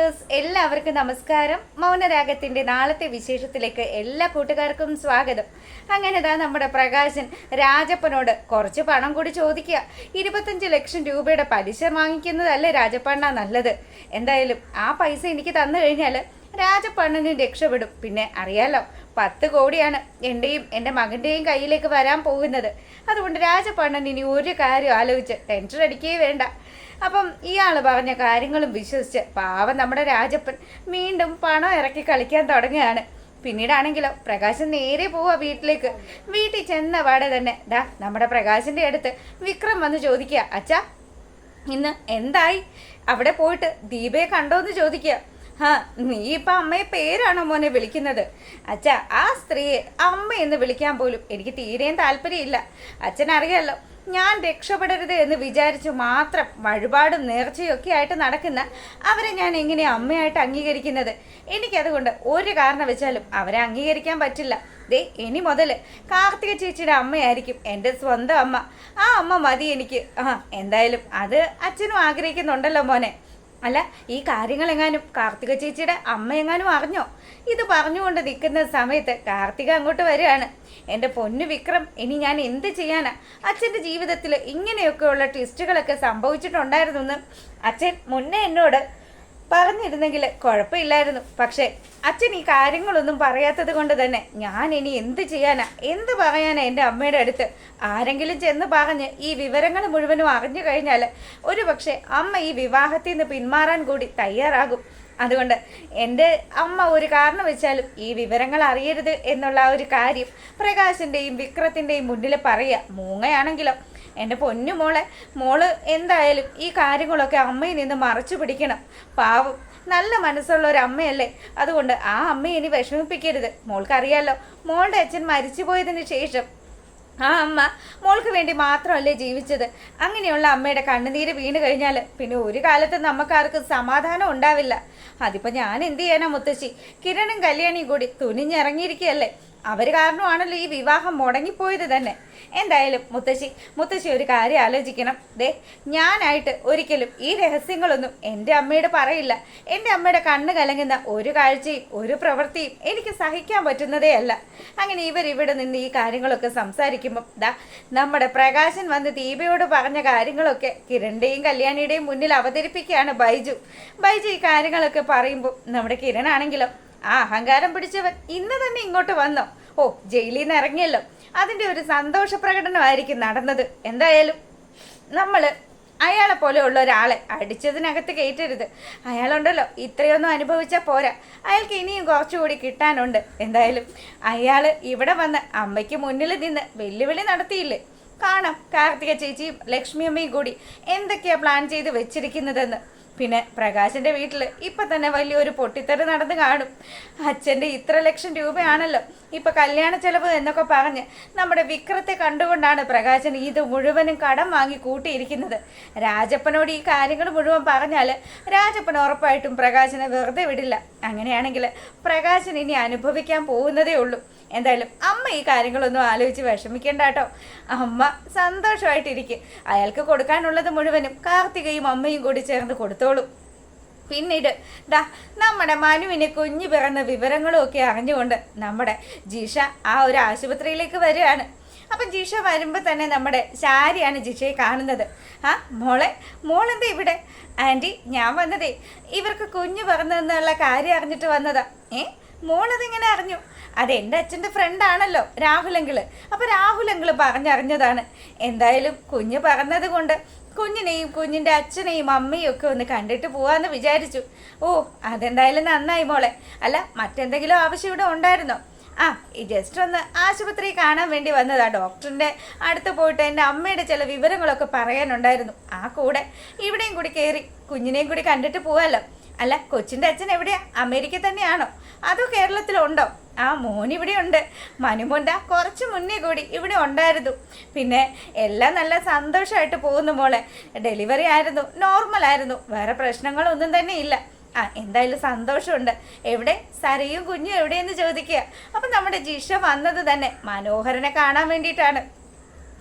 Viewers എല്ലാവർക്കും നമസ്കാരം. മൗനരാഗത്തിന്റെ നാളത്തെ വിശേഷത്തിലേക്ക് എല്ലാ കൂട്ടുകാർക്കും സ്വാഗതം. അങ്ങനെ നമ്മുടെ പ്രകാശൻ രാജപ്പനോട് കുറച്ച് പണം കൂടി ചോദിക്കുക. 25 ലക്ഷം രൂപയുടെ പലിശ വാങ്ങിക്കുന്നതല്ലേ രാജപ്പണ്ണ നല്ലത്. എന്തായാലും ആ പൈസ എനിക്ക് തന്നു കഴിഞ്ഞാൽ രാജപ്പണ്ണനും രക്ഷപ്പെടും. പിന്നെ അറിയാലോ 10 കോടിയാണ് എൻ്റെയും എൻ്റെ മകൻ്റെയും കയ്യിലേക്ക് വരാൻ പോകുന്നത്. അതുകൊണ്ട് രാജപ്പണ്ണൻ ഇനി ഒരു കാര്യം ആലോചിച്ച് ടെൻഷൻ അടിക്കുകയേ വേണ്ട. അപ്പം ഇയാൾ പറഞ്ഞ കാര്യങ്ങളും വിശ്വസിച്ച് പാവം നമ്മുടെ രാജപ്പൻ വീണ്ടും പണം ഇറക്കി കളിക്കാൻ തുടങ്ങുകയാണ്. പിന്നീടാണെങ്കിലോ പ്രകാശൻ നേരെ പോവാ വീട്ടിലേക്ക്. വീട്ടിൽ ചെന്ന പാടെ തന്നെ നമ്മുടെ പ്രകാശിൻ്റെ അടുത്ത് വിക്രം വന്ന് ചോദിക്കുക, അച്ഛാ ഇന്ന് എന്തായി? അവിടെ പോയിട്ട് ദീപയെ കണ്ടോന്ന് ചോദിക്കുക. നീ ഇപ്പം അമ്മയെ പേരാണോ മോനെ വിളിക്കുന്നത്? അച്ഛാ ആ സ്ത്രീയെ അമ്മ എന്ന് വിളിക്കാൻ പോലും എനിക്ക് തീരെയും താല്പര്യമില്ല. അച്ഛനറിയാലോ ഞാൻ രക്ഷപ്പെടരുത് എന്ന് വിചാരിച്ചു മാത്രം വഴിപാടും നേർച്ചയൊക്കെ ആയിട്ട് നടക്കുന്ന അവരെ ഞാൻ എങ്ങനെയാണ് അമ്മയായിട്ട് അംഗീകരിക്കുന്നത്? എനിക്കതുകൊണ്ട് ഒരു കാരണം വെച്ചാലും അവരെ അംഗീകരിക്കാൻ പറ്റില്ല. ഇനി മുതൽ കാർത്തിക ചേച്ചിയുടെ അമ്മയായിരിക്കും എൻ്റെ സ്വന്തം അമ്മ. ആ അമ്മ മതി എനിക്ക്. എന്തായാലും അത് അച്ഛനും ആഗ്രഹിക്കുന്നുണ്ടല്ലോ മോനെ. അല്ല, ഈ കാര്യങ്ങളെങ്ങാനും കാർത്തിക ചേച്ചിയുടെ അമ്മ എങ്ങാനും അറിഞ്ഞോ? ഇത് പറഞ്ഞുകൊണ്ട് നിൽക്കുന്ന സമയത്ത് കാർത്തിക അങ്ങോട്ട് വരികയാണ്. എൻ്റെ പൊന്നു വിക്രം, ഇനി ഞാൻ എന്ത് ചെയ്യാനാ? അച്ഛൻ്റെ ജീവിതത്തിൽ ഇങ്ങനെയൊക്കെയുള്ള ട്വിസ്റ്റുകളൊക്കെ സംഭവിച്ചിട്ടുണ്ടായിരുന്നു എന്ന് അച്ഛൻ മുന്നേ എന്നോട് പറഞ്ഞിരുന്നെങ്കിൽ കുഴപ്പമില്ലായിരുന്നു. പക്ഷേ അച്ഛൻ ഈ കാര്യങ്ങളൊന്നും പറയാത്തത് കൊണ്ട് തന്നെ ഞാൻ ഇനി എന്ത് ചെയ്യാനാ, എന്ത് പറയാനാ എൻ്റെ അമ്മയുടെ അടുത്ത്? ആരെങ്കിലും ചെന്ന് പറഞ്ഞ് ഈ വിവരങ്ങൾ മുഴുവനും അറിഞ്ഞു കഴിഞ്ഞാൽ ഒരു പക്ഷേ അമ്മ ഈ വിവാഹത്തിൽ നിന്ന് പിന്മാറാൻ കൂടി തയ്യാറാകും. അതുകൊണ്ട് എൻ്റെ അമ്മ ഒരു കാരണം വെച്ചാലും ഈ വിവരങ്ങൾ അറിയരുത് എന്നുള്ള ഒരു കാര്യം പ്രകാശിൻ്റെയും വിക്രത്തിൻ്റെയും മുന്നിൽ പറയുക. മൂങ്ങയാണെങ്കിലോ എൻ്റെ പൊന്നു മോള് എന്തായാലും ഈ കാര്യങ്ങളൊക്കെ അമ്മയിൽ നിന്ന് മറച്ചു പിടിക്കണം. പാവം നല്ല മനസ്സുള്ള ഒരു അമ്മയല്ലേ. അതുകൊണ്ട് ആ അമ്മയെ ഇനി വിഷമിപ്പിക്കരുത്. മോൾക്കറിയാലോ മോളുടെ അച്ഛൻ മരിച്ചു പോയതിന് ശേഷം ആ അമ്മ മോൾക്ക് വേണ്ടി മാത്രമല്ലേ ജീവിച്ചത്. അങ്ങനെയുള്ള അമ്മയുടെ കണ്ണുനീര് വീണ് കഴിഞ്ഞാൽ പിന്നെ ഒരു കാലത്ത് നമുക്കാർക്കും സമാധാനം ഉണ്ടാവില്ല. അതിപ്പോൾ ഞാൻ എന്ത് ചെയ്യാനാ മുത്തശ്ശി? കിരണും കല്യാണിയും കൂടി തുനിഞ്ഞിറങ്ങിയിരിക്കുകയല്ലേ. അവർ കാരണമാണല്ലോ ഈ വിവാഹം മുടങ്ങിപ്പോയത് തന്നെ. എന്തായാലും മുത്തശ്ശി ഒരു കാര്യം ആലോചിക്കണം. ഞാനായിട്ട് ഒരിക്കലും ഈ രഹസ്യങ്ങളൊന്നും എൻ്റെ അമ്മയോട് പറയില്ല. എൻ്റെ അമ്മയുടെ കണ്ണ് കലങ്ങുന്ന ഒരു കാഴ്ചയും ഒരു പ്രവൃത്തിയും എനിക്ക് സഹിക്കാൻ പറ്റുന്നതേ അല്ല. അങ്ങനെ ഇവരിവിടെ നിന്ന് ഈ കാര്യങ്ങളൊക്കെ സംസാരിക്കുമ്പം നമ്മുടെ പ്രകാശൻ വന്ന് ദീപയോട് പറഞ്ഞ കാര്യങ്ങളൊക്കെ കിരണിൻ്റെയും കല്യാണിയുടെയും മുന്നിൽ അവതരിപ്പിക്കുകയാണ് ബൈജു. ഈ കാര്യങ്ങളൊക്കെ പറയുമ്പോൾ നമ്മുടെ കിരണാണെങ്കിലോ ആ അഹങ്കാരം പിടിച്ചവൻ ഇന്ന് തന്നെ ഇങ്ങോട്ട് വന്നോ? ജയിലിൽ നിന്ന് ഇറങ്ങിയല്ലോ, അതിൻ്റെ ഒരു സന്തോഷ പ്രകടനമായിരിക്കും നടന്നത്. എന്തായാലും നമ്മൾ അയാളെ പോലെയുള്ള ഒരാളെ അടിച്ചതിനകത്ത് കയറ്റരുത്. അയാളുണ്ടല്ലോ ഇത്രയൊന്നും അനുഭവിച്ചാൽ പോരാ, അയാൾക്ക് ഇനിയും കുറച്ചുകൂടി കിട്ടാനുണ്ട്. എന്തായാലും അയാൾ ഇവിടെ വന്ന് അമ്മയ്ക്ക് മുന്നിൽ നിന്ന് വെല്ലുവിളി നടത്തിയില്ലേ? കാണാം കാർത്തിക ചേച്ചിയും ലക്ഷ്മി അമ്മയും കൂടി എന്തൊക്കെയാണ് പ്ലാൻ ചെയ്ത് വെച്ചിരിക്കുന്നതെന്ന്. പിന്നെ പ്രകാശിൻ്റെ വീട്ടിൽ ഇപ്പം തന്നെ വലിയൊരു പൊട്ടിത്തെറി നടന്ന് കാണും. അച്ഛൻ്റെ ഇത്ര ലക്ഷം രൂപയാണല്ലോ ഇപ്പം കല്യാണ ചെലവ് എന്നൊക്കെ പറഞ്ഞ് നമ്മുടെ വിക്രത്തെ കണ്ടുകൊണ്ടാണ് പ്രകാശൻ ഇത് മുഴുവനും കടം വാങ്ങി കൂട്ടിയിരിക്കുന്നത്. രാജപ്പനോട് ഈ കാര്യങ്ങൾ മുഴുവൻ പറഞ്ഞാൽ രാജപ്പൻ ഉറപ്പായിട്ടും പ്രകാശനെ വെറുതെ വിടില്ല. അങ്ങനെയാണെങ്കിൽ പ്രകാശൻ ഇനി അനുഭവിക്കാൻ പോകുന്നതേ ഉള്ളൂ. എന്തായാലും അമ്മ ഈ കാര്യങ്ങളൊന്നും ആലോചിച്ച് വിഷമിക്കേണ്ട കേട്ടോ. അമ്മ സന്തോഷമായിട്ടിരിക്കും. അയാൾക്ക് കൊടുക്കാനുള്ളത് മുഴുവനും കാർത്തികയും അമ്മയും കൂടി ചേർന്ന് കൊടുത്തോളും. പിന്നീട് നമ്മുടെ മനുവിനെ കുഞ്ഞു പിറന്ന വിവരങ്ങളും ഒക്കെ അറിഞ്ഞുകൊണ്ട് നമ്മുടെ ജിഷ ആ ഒരു ആശുപത്രിയിലേക്ക് വരികയാണ്. അപ്പം ജിഷ വരുമ്പോൾ തന്നെ നമ്മുടെ ശാരിയാണ് ജിഷയെ കാണുന്നത്. മോളെന്താ ഇവിടെ? ആൻറ്റി ഞാൻ വന്നതേ ഇവർക്ക് കുഞ്ഞു പിറന്നെന്നുള്ള കാര്യം അറിഞ്ഞിട്ട് വന്നതാ. മോളതിങ്ങനെ അറിഞ്ഞു? അതെൻ്റെ അച്ഛൻ്റെ ഫ്രണ്ടാണല്ലോ രാഹുലങ്കിള്. അപ്പോൾ രാഹുലങ്കിള് പറഞ്ഞറിഞ്ഞതാണ്. എന്തായാലും കുഞ്ഞ് പറഞ്ഞത് കൊണ്ട് കുഞ്ഞിനെയും കുഞ്ഞിൻ്റെ അച്ഛനെയും അമ്മയും ഒക്കെ ഒന്ന് കണ്ടിട്ട് പോവാന്ന് വിചാരിച്ചു. അതെന്തായാലും നന്നായി മോളെ. അല്ല മറ്റെന്തെങ്കിലും ആവശ്യം ഇവിടെ ഉണ്ടായിരുന്നോ? ജസ്റ്റ് ഒന്ന് ആശുപത്രി കാണാൻ വേണ്ടി വന്നതാ. ഡോക്ടറിൻ്റെ അടുത്ത് പോയിട്ട് എൻ്റെ അമ്മയുടെ ചില വിവരങ്ങളൊക്കെ പറയാനുണ്ടായിരുന്നു. ആ കൂടെ ഇവിടെയും കൂടി കയറി കുഞ്ഞിനെയും കൂടി കണ്ടിട്ട് പോവാമല്ലോ. അല്ല കൊച്ചിൻ്റെ അച്ഛൻ എവിടെയാ? അമേരിക്ക തന്നെയാണോ അതോ കേരളത്തിലുണ്ടോ? മോനിവിടെ ഉണ്ട്. മനുമോൻ്റെ കുറച്ച് മുന്നേ കൂടി ഇവിടെ ഉണ്ടായിരുന്നു. പിന്നെ എല്ലാം നല്ല സന്തോഷമായിട്ട് പോകുന്നു മോളെ. ഡെലിവറി ആയിരുന്നു, നോർമലായിരുന്നു, വേറെ പ്രശ്നങ്ങളൊന്നും തന്നെ ഇല്ല. എന്തായാലും സന്തോഷമുണ്ട്. എവിടെ സരയും കുഞ്ഞും എവിടെയെന്ന് ചോദിക്കുക. അപ്പം നമ്മുടെ ജിഷ വന്നത് തന്നെ മനോഹരനെ കാണാൻ വേണ്ടിയിട്ടാണ്.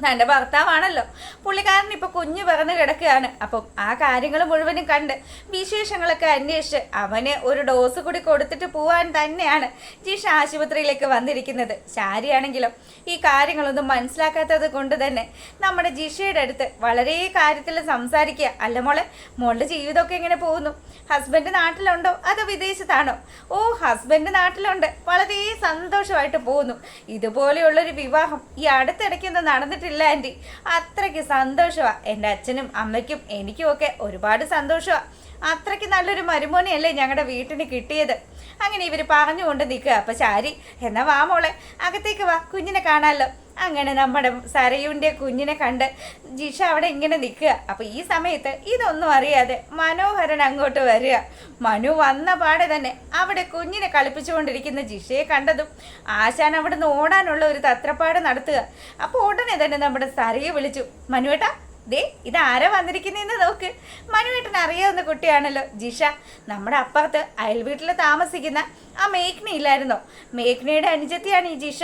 തൻ്റെ ഭർത്താവാണല്ലോ. പുള്ളിക്കാരൻ ഇപ്പോൾ കുഞ്ഞു പിറന്ന് കിടക്കുകയാണ്. അപ്പം ആ കാര്യങ്ങൾ മുഴുവനും കണ്ട് വിശേഷങ്ങളൊക്കെ അന്വേഷിച്ച് അവന് ഒരു ഡോസ് കൂടി കൊടുത്തിട്ട് പോവാൻ തന്നെയാണ് ജിഷ ആശുപത്രിയിലേക്ക് വന്നിരിക്കുന്നത്. ശാരിയാണെങ്കിലും ഈ കാര്യങ്ങളൊന്നും മനസ്സിലാക്കാത്തത് കൊണ്ട് തന്നെ നമ്മുടെ ജിഷയുടെ അടുത്ത് വളരെ കാര്യത്തിൽ സംസാരിക്കുക. അല്ല മോളെ, മോളുടെ ജീവിതമൊക്കെ എങ്ങനെ പോകുന്നു? ഹസ്ബൻഡ് നാട്ടിലുണ്ടോ അതോ വിദേശത്താണോ? ഓ, ഹസ്ബൻഡ് നാട്ടിലുണ്ട്, വളരെ സന്തോഷമായിട്ട് പോകുന്നു. ഇതുപോലെയുള്ളൊരു വിവാഹം ഈ അടുത്തിടയ്ക്കൊന്നും നടന്നിട്ടില്ല ആൻറ്റി. അത്രയ്ക്ക് സന്തോഷമാണ്. എൻ്റെ അച്ഛനും അമ്മയ്ക്കും എനിക്കുമൊക്കെ ഒരുപാട് സന്തോഷമാണ്. അത്രയ്ക്ക് നല്ലൊരു മരുമോനെയല്ലേ ഞങ്ങളുടെ വീട്ടിന് കിട്ടിയത്. അങ്ങനെ ഇവർ പറഞ്ഞുകൊണ്ട് നിൽക്കുക. അപ്പം ശാരി, എന്നാ വാ മോളെ, അകത്തേക്ക് വാ, കുഞ്ഞിനെ കാണാമല്ലോ. അങ്ങനെ നമ്മുടെ സരയുൻ്റെ കുഞ്ഞിനെ കണ്ട് ജിഷ അവിടെ ഇങ്ങനെ നിൽക്കുക. അപ്പോൾ ഈ സമയത്ത് ഇതൊന്നും അറിയാതെ മനോഹരൻ അങ്ങോട്ട് വരിക. മനു വന്ന പാടെ തന്നെ അവിടെ കുഞ്ഞിനെ കളിപ്പിച്ചുകൊണ്ടിരിക്കുന്ന ജിഷയെ കണ്ടതും ആശാൻ അവിടെ നിന്ന് ഓടാനുള്ള ഒരു തത്രപ്പാട് നടത്തുക. അപ്പോൾ ഉടനെ തന്നെ നമ്മുടെ സരയെ വിളിച്ചു, മനുവേട്ടാ ദേ ഇതാരാ വന്നിരിക്കുന്നതെന്ന് നോക്ക്. മനുവേട്ടൻ അറിയാവുന്ന കുട്ടിയാണല്ലോ ജിഷ. നമ്മുടെ അപ്പുറത്ത് അയൽവീട്ടിൽ താമസിക്കുന്ന ആ മേഘ്ന ഇല്ലായിരുന്നോ? മേഘ്നയുടെ അനുജത്തിയാണ് ഈ ജിഷ.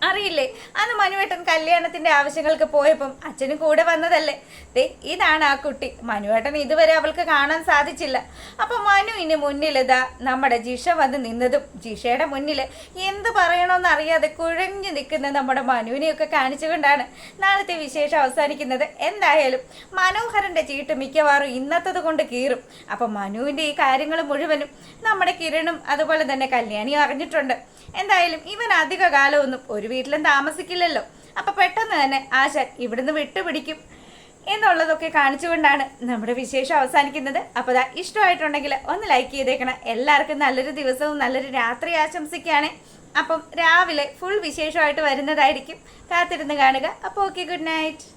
അറിയില്ലേ, അന്ന് മനുവേട്ടൻ കല്യാണത്തിൻ്റെ ആവശ്യങ്ങൾക്ക് പോയപ്പം അച്ഛനും കൂടെ വന്നതല്ലേ. ദേ ഇതാണ് ആ കുട്ടി. മനുവേട്ടൻ ഇതുവരെ അവൾക്ക് കാണാൻ സാധിച്ചില്ല. അപ്പം മനു ഇനി മുന്നിലിതാ നമ്മുടെ ജിഷ വന്ന് നിന്നതും ജിഷയുടെ മുന്നിൽ എന്ത് പറയണമെന്ന് അറിയാതെ കുഴഞ്ഞു നിൽക്കുന്ന നമ്മുടെ മനുവിനെയൊക്കെ കാണിച്ചുകൊണ്ടാണ് നാളത്തെ വിശേഷം അവസാനിക്കുന്നത്. എന്തായാലും മനോഹരൻ്റെ ചീട്ട് മിക്കവാറും ഇന്നത്തത് കൊണ്ട് കീറും. അപ്പം മനുവിൻ്റെ ഈ കാര്യങ്ങൾ മുഴുവനും നമ്മുടെ കിരണും അതുപോലെ തന്നെ കല്യാണിയും അറിഞ്ഞിട്ടുണ്ട്. എന്തായാലും ഇവൻ അധിക കാലമൊന്നും ഒരു വീട്ടിലും താമസിക്കില്ലല്ലോ. അപ്പം പെട്ടെന്ന് തന്നെ ആശാൻ ഇവിടുന്ന് വിട്ടുപിടിക്കും എന്നുള്ളതൊക്കെ കാണിച്ചുകൊണ്ടാണ് നമ്മുടെ വിശേഷം അവസാനിക്കുന്നത്. അപ്പോൾ അതാ ഇഷ്ടമായിട്ടുണ്ടെങ്കിൽ ഒന്ന് ലൈക്ക് ചെയ്തേക്കണം. എല്ലാവർക്കും നല്ലൊരു ദിവസവും നല്ലൊരു രാത്രി ആശംസിക്കുകയാണ്. അപ്പം രാവിലെ ഫുൾ വിശേഷമായിട്ട് വരുന്നതായിരിക്കും. കാത്തിരുന്ന് കാണുക. അപ്പോൾ ഓക്കെ, ഗുഡ് നൈറ്റ്.